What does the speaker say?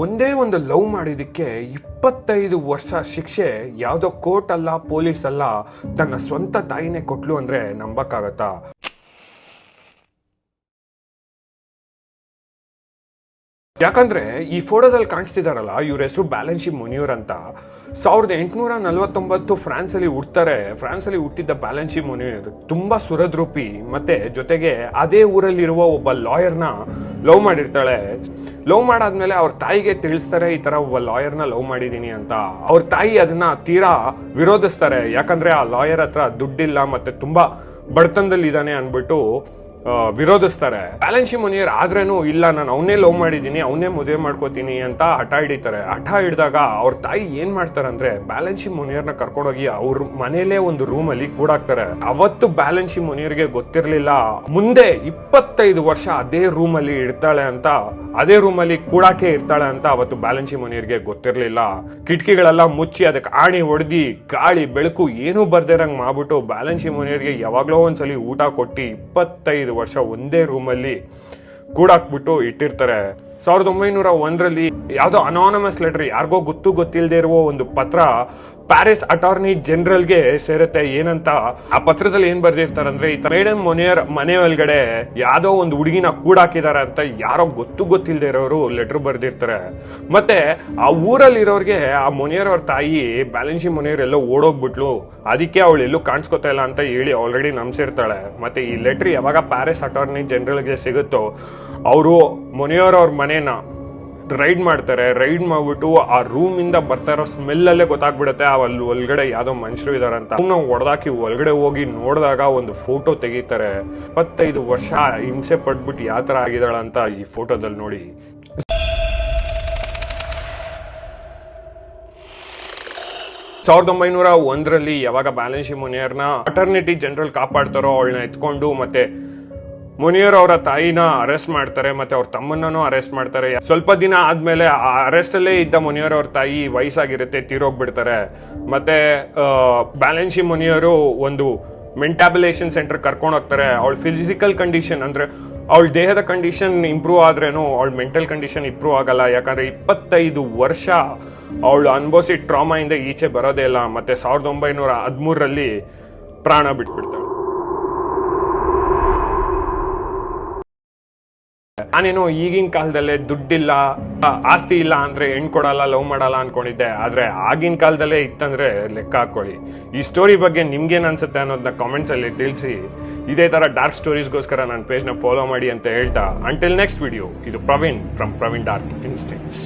ಒಂದೇ ಒಂದು ಲವ್ ಮಾಡಿದ್ದಕ್ಕೆ 25 ವರ್ಷ ಶಿಕ್ಷೆ ಯಾವುದೋ ಕೋರ್ಟ್ ಅಲ್ಲ, ಪೊಲೀಸ್ ಅಲ್ಲ, ತನ್ನ ಸ್ವಂತ ತಾಯಿನೇ ಕೊಟ್ಲು ಅಂದ್ರೆ ನಂಬಕ್ಕಾಗತ್ತಾ? ಯಾಕಂದ್ರೆ ಈ ಫೋಟೋದಲ್ಲಿ ಕಾಣಿಸ್ತಿದಾರಲ್ಲ, ಇವ್ರ ಹೆಸರು ಬ್ಯಾಲೆನ್ಶಿ ಮುನಿಯೂರ್ ಅಂತ. 1849 ಫ್ರಾನ್ಸ್ ಅಲ್ಲಿ ಹುಡ್ತಾರೆ. ಫ್ರಾನ್ಸ್ ಅಲ್ಲಿ ಹುಟ್ಟಿದ್ದ ಬ್ಯಾಲೆನ್ಶಿ ಮುನಿಯೂರ್ ತುಂಬಾ ಸುರದ್ರೂಪಿ, ಮತ್ತೆ ಜೊತೆಗೆ ಅದೇ ಊರಲ್ಲಿರುವ ಒಬ್ಬ ಲಾಯರ್ನ ಲವ್ ಮಾಡಿರ್ತಾಳೆ. ಲವ್ ಮಾಡಾದ್ಮೇಲೆ ಅವ್ರ ತಾಯಿಗೆ ತಿಳಿಸ್ತಾರೆ ಈ ತರ ಒಬ್ಬ ಲಾಯರ್ನ ಲವ್ ಮಾಡಿದೀನಿ ಅಂತ. ಅವ್ರ ತಾಯಿ ಅದನ್ನ ತೀರಾ ವಿರೋಧಿಸ್ತಾರೆ, ಯಾಕಂದ್ರೆ ಆ ಲಾಯರ್ ಹತ್ರ ದುಡ್ಡಿಲ್ಲ ಮತ್ತೆ ತುಂಬಾ ಬಡತನದಲ್ಲಿ ಇದ್ದಾನೆ ಅನ್ಬಿಟ್ಟು ವಿರೋಧಿಸ್ತಾರೆ. ಬ್ಯಾಲೆನ್ಶಿ ಮುನಿಯರ್ ಆದ್ರೇನು ಇಲ್ಲ, ನಾನು ಅವನ್ನೇ ಲವ್ ಮಾಡಿದೀನಿ, ಅವನ್ನೇ ಮದುವೆ ಮಾಡ್ಕೋತೀನಿ ಅಂತ ಹಠ ಹಿಡಿತಾರೆ. ಹಠ ಹಿಡಿದಾಗ ಅವ್ರ ತಾಯಿ ಏನ್ ಮಾಡ್ತಾರೆ ಅಂದ್ರೆ ಬ್ಯಾಲೆನ್ಶಿ ಮುನಿಯರ್ನ ಕರ್ಕೊಂಡೋಗಿ ಅವ್ರ ಮನೇಲೆ ಒಂದು ರೂಮ್ ಅಲ್ಲಿ ಕೂಡಾಕ್ತಾರೆ. ಅವತ್ತು ಬ್ಯಾಲೆನ್ಶಿ ಮುನಿಯರ್ಗೆ ಗೊತ್ತಿರ್ಲಿಲ್ಲ ಮುಂದೆ 25 ವರ್ಷ ಅದೇ ರೂಮ್ ಅಲ್ಲಿ ಇರ್ತಾಳೆ ಅಂತ, ಅದೇ ರೂಮ್ ಅಲ್ಲಿ ಕೂಡಾಕೆ ಇರ್ತಾಳೆ ಅಂತ ಅವತ್ತು ಬ್ಯಾಲೆನ್ಶಿ ಮುನಿಯರ್ಗೆ ಗೊತ್ತಿರ್ಲಿಲ್ಲ. ಕಿಟಕಿಗಳೆಲ್ಲ ಮುಚ್ಚಿ ಅದಕ್ಕೆ ಆಣಿ ಹೊಡೆದಿ ಗಾಳಿ ಬೆಳಕು ಏನೂ ಬರ್ದಿರಂಗ್ ಮಾಡ್ಬಿಟ್ಟು ಬ್ಯಾಲೆನ್ಶಿ ಮುನಿಯರ್ಗೆ ಯಾವಾಗ್ಲೋ ಒಂದ್ಸಲಿ ಊಟ ಕೊಟ್ಟು 25 ವರ್ಷ ಒಂದೇ ರೂಮಲ್ಲಿ ಕೂಡಾಕ್ಬಿಟ್ಟು ಇಟ್ಟಿರ್ತಾರೆ. 1901ರಲ್ಲಿ ಯಾವ್ದೋ ಅನಾನಮಸ್ ಲೆಟರ್, ಯಾರಿಗೋ ಗೊತ್ತಿಲ್ಲದೆ ಇರುವ ಒಂದು ಪತ್ರ ಪ್ಯಾರಿಸ್ ಅಟಾರ್ನಿ ಜನರಲ್ಗೆ ಸೇರುತ್ತೆ. ಏನಂತ ಆ ಪತ್ರದಲ್ಲಿ ಏನ್ ಬರ್ದಿರ್ತಾರಂದ್ರೆ, ಮೇಡಮ್ ಮೊನಿಯರ್ ಮನೆ ಒಳಗಡೆ ಯಾವ್ದೋ ಒಂದು ಹುಡುಗಿನ ಕೂಡಾಕಿದಾರೆ ಅಂತ ಯಾರೋ ಗೊತ್ತಿಲ್ಲದೆ ಇರೋರು ಲೆಟರ್ ಬರ್ದಿರ್ತಾರೆ. ಮತ್ತೆ ಆ ಊರಲ್ಲಿರೋರ್ಗೆ ಆ ಮೊನಿಯರ್ ಅವ್ರ ತಾಯಿ ಬ್ಯಾಲೆನ್ಶಿ ಮೊನಿಯರ್ ಎಲ್ಲೋ ಓಡೋಗ್ಬಿಟ್ಲು, ಅದಕ್ಕೆ ಅವಳು ಎಲ್ಲೂ ಕಾಣಿಸ್ಕೊತಾ ಇಲ್ಲ ಅಂತ ಹೇಳಿ ಆಲ್ರೆಡಿ ನಂಬಿಸಿರ್ತಾಳೆ. ಮತ್ತೆ ಈ ಲೆಟರ್ ಯಾವಾಗ ಪ್ಯಾರಿಸ್ ಅಟಾರ್ನಿ ಜನರಲ್ಗೆ ಸಿಗುತ್ತೋ ಅವರು ಮೊನಿಯರ್ ಅವ್ರ ಮನೇನ ರೈಡ್ ಮಾಡ್ತಾರೆ. ರೈಡ್ ಮಾಡ್ಬಿಟ್ಟು ಆ ರೂಮ್ ಇಂದ ಬರ್ತಾ ಇರೋ ಸ್ಮೆಲ್ ಅಲ್ಲೇ ಗೊತ್ತಾಗ್ಬಿಡುತ್ತೆ ಅಲ್ಲಿ ಒಳಗಡೆ ಯಾವ್ದೋ ಮನುಷ್ಯರು ಇದಾರಂತ. ನಾವು ಹೊಡೆದಾಕಿ ಒಳಗಡೆ ಹೋಗಿ ನೋಡಿದಾಗ ಒಂದು ಫೋಟೋ ತೆಗಿತಾರೆ. 25 ವರ್ಷ ಹಿಂಸೆ ಪಟ್ಬಿಟ್ಟು ಯಾವ ತರ ಆಗಿದಾಳ ಅಂತ ಈ ಫೋಟೋದಲ್ಲಿ ನೋಡಿ. 1901ರಲ್ಲಿ ಯಾವಾಗ ಬ್ಯಾಲೆನ್ಶಿ ಮುನಿಯರ್ನ ಅಟರ್ನಿಟಿ ಜನರಲ್ ಕಾಪಾಡ್ತಾರೋ ಅವಳನ್ನ ಎತ್ಕೊಂಡು ಮತ್ತೆ ಮುನಿಯರ್ ಅವರ ತಾಯಿನ ಅರೆಸ್ಟ್ ಮಾಡ್ತಾರೆ, ಮತ್ತೆ ಅವ್ರ ತಮ್ಮನ್ನೂ ಅರೆಸ್ಟ್ ಮಾಡ್ತಾರೆ. ಸ್ವಲ್ಪ ದಿನ ಆದ್ಮೇಲೆ ಆ ಅರೆಸ್ಟ್ ಅಲ್ಲೇ ಇದ್ದ ಮುನಿಯರ್ ಅವ್ರ ತಾಯಿ ವಯಸ್ಸಾಗಿರುತ್ತೆ, ತೀರೋಗ್ಬಿಡ್ತಾರೆ. ಮತ್ತೆ ಬ್ಯಾಲೆನ್ಶಿ ಮುನಿಯರು ಒಂದು ಮೆಂಟಾಬಿಲೇಷನ್ ಸೆಂಟರ್ ಕರ್ಕೊಂಡು ಹೋಗ್ತಾರೆ. ಅವಳ ಫಿಸಿಕಲ್ ಕಂಡೀಷನ್ ಅಂದ್ರೆ ಅವಳ ದೇಹದ ಕಂಡೀಷನ್ ಇಂಪ್ರೂವ್ ಆದ್ರೇನು ಅವಳ ಮೆಂಟಲ್ ಕಂಡೀಷನ್ ಇಂಪ್ರೂವ್ ಆಗಲ್ಲ. ಯಾಕಂದ್ರೆ 25 ವರ್ಷ ಅವಳು ಅನುಭವಿಸಿ ಟ್ರಾಮಾ ಇಂದ ಈಚೆ ಬರೋದೇ ಇಲ್ಲ. ಮತ್ತೆ 1913ರಲ್ಲಿ ಪ್ರಾಣ ಬಿಟ್ಬಿಡ್ತಾಳೆ. ನಾನೇನೋ ಈಗಿನ ಕಾಲದಲ್ಲೇ ದುಡ್ಡಿಲ್ಲ, ಆಸ್ತಿ ಇಲ್ಲ ಅಂದ್ರೆ ಹೆಣ್ ಕೊಡಲ್ಲ, ಲವ್ ಮಾಡಲ್ಲ ಅನ್ಕೊಂಡಿದ್ದೆ. ಆದ್ರೆ ಆಗಿನ ಕಾಲದಲ್ಲೇ ಇತ್ತಂದ್ರೆ ಲೆಕ್ಕ ಹಾಕೊಳ್ಳಿ. ಈ ಸ್ಟೋರಿ ಬಗ್ಗೆ ನಿಮ್ಗೇನ್ ಅನ್ಸುತ್ತೆ ಅನ್ನೋದನ್ನ ಕಾಮೆಂಟ್ಸ್ ಅಲ್ಲಿ ತಿಳಿಸಿ. ಇದೇ ತರ ಡಾರ್ಕ್ ಸ್ಟೋರೀಸ್ಗೋಸ್ಕರ ನನ್ನ ಪೇಜ್ನ ಫಾಲೋ ಮಾಡಿ ಅಂತ ಹೇಳ್ತಾ, ಅಂಟಿಲ್ ನೆಕ್ಸ್ಟ್ ವಿಡಿಯೋ, ಇದು Praveen from Praveen dark instance.